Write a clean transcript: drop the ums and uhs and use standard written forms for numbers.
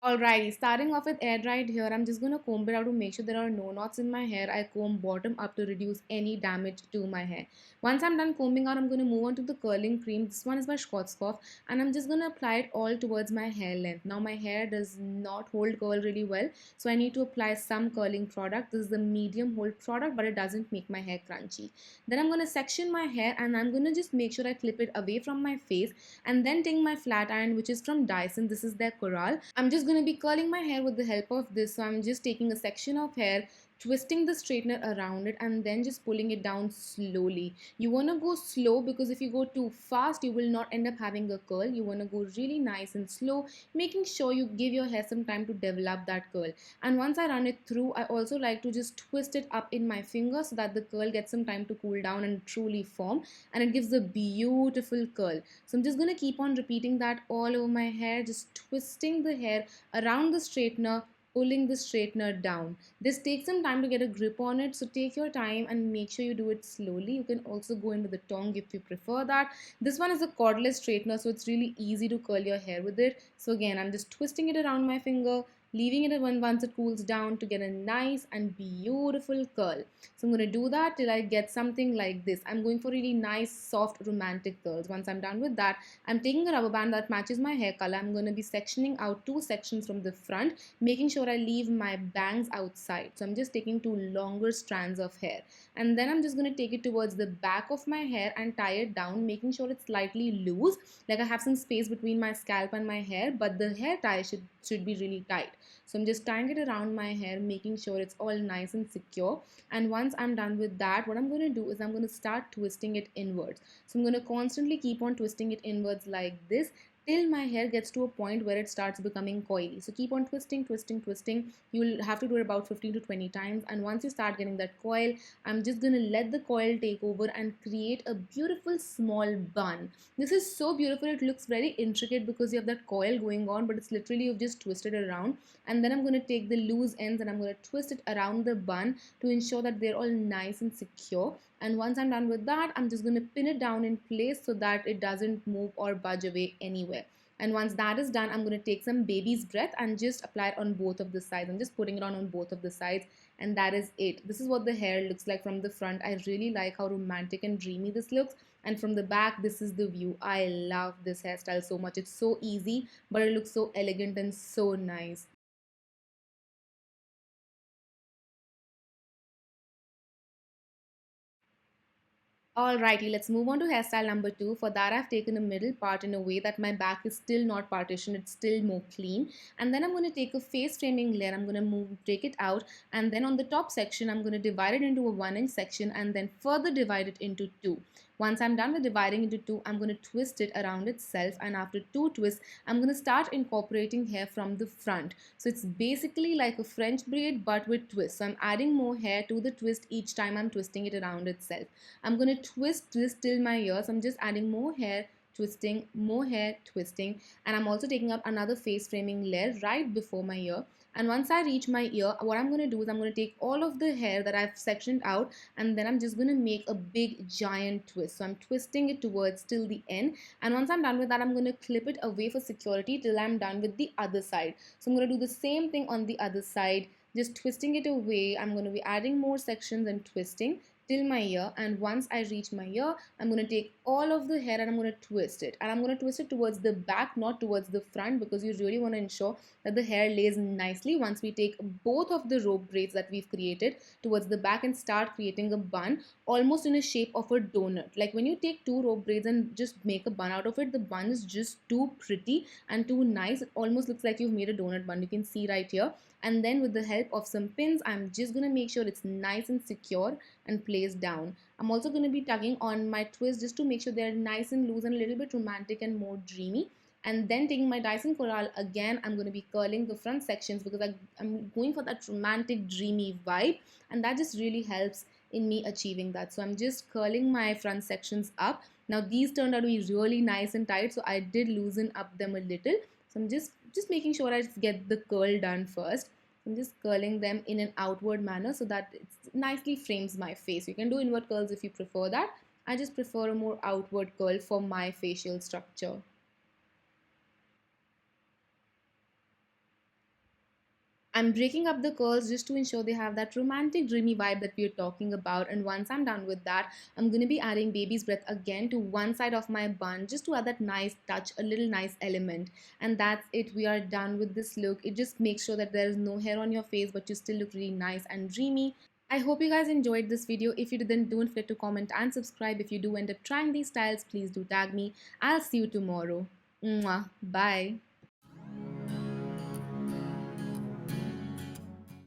Alrighty, starting off with air dried here, I'm just gonna comb it out to make sure there are no knots in my hair. I comb bottom up to reduce any damage to my hair. Once I'm done combing out, I'm gonna move on to the curling cream. This one is by Schwarzkopf, and I'm just gonna apply it all towards my hair length. Now my hair does not hold curl really well, so I need to apply some curling product. This is the medium hold product, but it doesn't make my hair crunchy. Then I'm gonna section my hair, and I'm gonna just make sure I clip it away from my face, and then take my flat iron, which is from Dyson. This is their Coral. I'm just going to be curling my hair with the help of this. So I'm just taking a section of hair, twisting the straightener around it, and then just pulling it down slowly. You want to go slow because if you go too fast, you will not end up having a curl. You want to go really nice and slow, making sure you give your hair some time to develop that curl. And once I run it through, I also like to just twist it up in my finger so that the curl gets some time to cool down and truly form, and it gives a beautiful curl. So I'm just going to keep on repeating that all over my hair, just twisting the hair around the straightener, pulling the straightener down. This takes some time to get a grip on it, so take your time and make sure you do it slowly. You can also go into the tongue if you prefer that. This one is a cordless straightener, so it's really easy to curl your hair with it. So again, I'm just twisting it around my finger, leaving it once it cools down to get a nice and beautiful curl. So I'm going to do that till I get something like this. I'm going for really nice, soft, romantic curls. Once I'm done with that, I'm taking a rubber band that matches my hair color. I'm going to be sectioning out two sections from the front, making sure I leave my bangs outside. So I'm just taking two longer strands of hair. And then I'm just going to take it towards the back of my hair and tie it down, making sure it's slightly loose. Like I have some space between my scalp and my hair, but the hair tie should be really tight. So I'm just tying it around my hair, making sure it's all nice and secure. And once I'm done with that, what I'm going to do is I'm going to start twisting it inwards. So I'm going to constantly keep on twisting it inwards like this till my hair gets to a point where it starts becoming coily. So keep on twisting, twisting, twisting. You'll have to do it about 15 to 20 times. And once you start getting that coil, I'm just going to let the coil take over and create a beautiful small bun. This is so beautiful. It looks very intricate because you have that coil going on, but it's literally you've just twisted it around. And then I'm going to take the loose ends and I'm going to twist it around the bun to ensure that they're all nice and secure. And once I'm done with that, I'm just going to pin it down in place so that it doesn't move or budge away anywhere. And once that is done, I'm going to take some baby's breath and just apply it on both of the sides. I'm just putting it on both of the sides, and that is it. This is what the hair looks like from the front. I really like how romantic and dreamy this looks. And from the back, this is the view. I love this hairstyle so much. It's so easy, but it looks so elegant and so nice. Alrighty, let's move on to hairstyle number two. For that, I've taken a middle part in a way that my back is still not partitioned, it's still more clean. And then I'm going to take a face framing layer, I'm going to take it out, and then on the top section, I'm going to divide it into a 1 inch section and then further divide it into two. Once I'm done with dividing into two, I'm going to twist it around itself, and after two twists, I'm going to start incorporating hair from the front. So it's basically like a French braid but with twists. So I'm adding more hair to the twist each time I'm twisting it around itself. I'm going to twist this till my ears. I'm just adding more hair, twisting, more hair, twisting, and I'm also taking out another face framing layer right before my ear. And once I reach my ear, what I'm going to do is I'm going to take all of the hair that I've sectioned out, and then I'm just going to make a big giant twist. So I'm twisting it towards till the end, and once I'm done with that, I'm going to clip it away for security till I'm done with the other side. So I'm going to do the same thing on the other side, just twisting it away. I'm going to be adding more sections and twisting till my ear, and once I reach my ear, I'm going to take all of the hair and I'm going to twist it, and I'm going to twist it towards the back, not towards the front, because you really want to ensure that the hair lays nicely. Once we take both of the rope braids that we've created towards the back and start creating a bun almost in a shape of a donut. Like when you take two rope braids and just make a bun out of it, the bun is just too pretty and too nice. It almost looks like you've made a donut bun. You can see right here. And then with the help of some pins, I'm just going to make sure it's nice and secure and placed down. I'm also going to be tugging on my twist just to make sure they're nice and loose and a little bit romantic and more dreamy. And then taking my Dyson Coral again, I'm going to be curling the front sections because I'm going for that romantic dreamy vibe, and that just really helps in me achieving that. So I'm just curling my front sections up. Now these turned out to be really nice and tight, so I did loosen up them a little. So I'm just making sure I get the curl done first. I'm just curling them in an outward manner so that it nicely frames my face. You can do inward curls if you prefer that. I just prefer a more outward curl for my facial structure. I'm breaking up the curls just to ensure they have that romantic, dreamy vibe that we are talking about. And once I'm done with that, I'm going to be adding baby's breath again to one side of my bun just to add that nice touch, a little nice element. And that's it. We are done with this look. It just makes sure that there is no hair on your face, but you still look really nice and dreamy. I hope you guys enjoyed this video. If you didn't, don't forget to comment and subscribe. If you do end up trying these styles, please do tag me. I'll see you tomorrow. Mwah. Bye.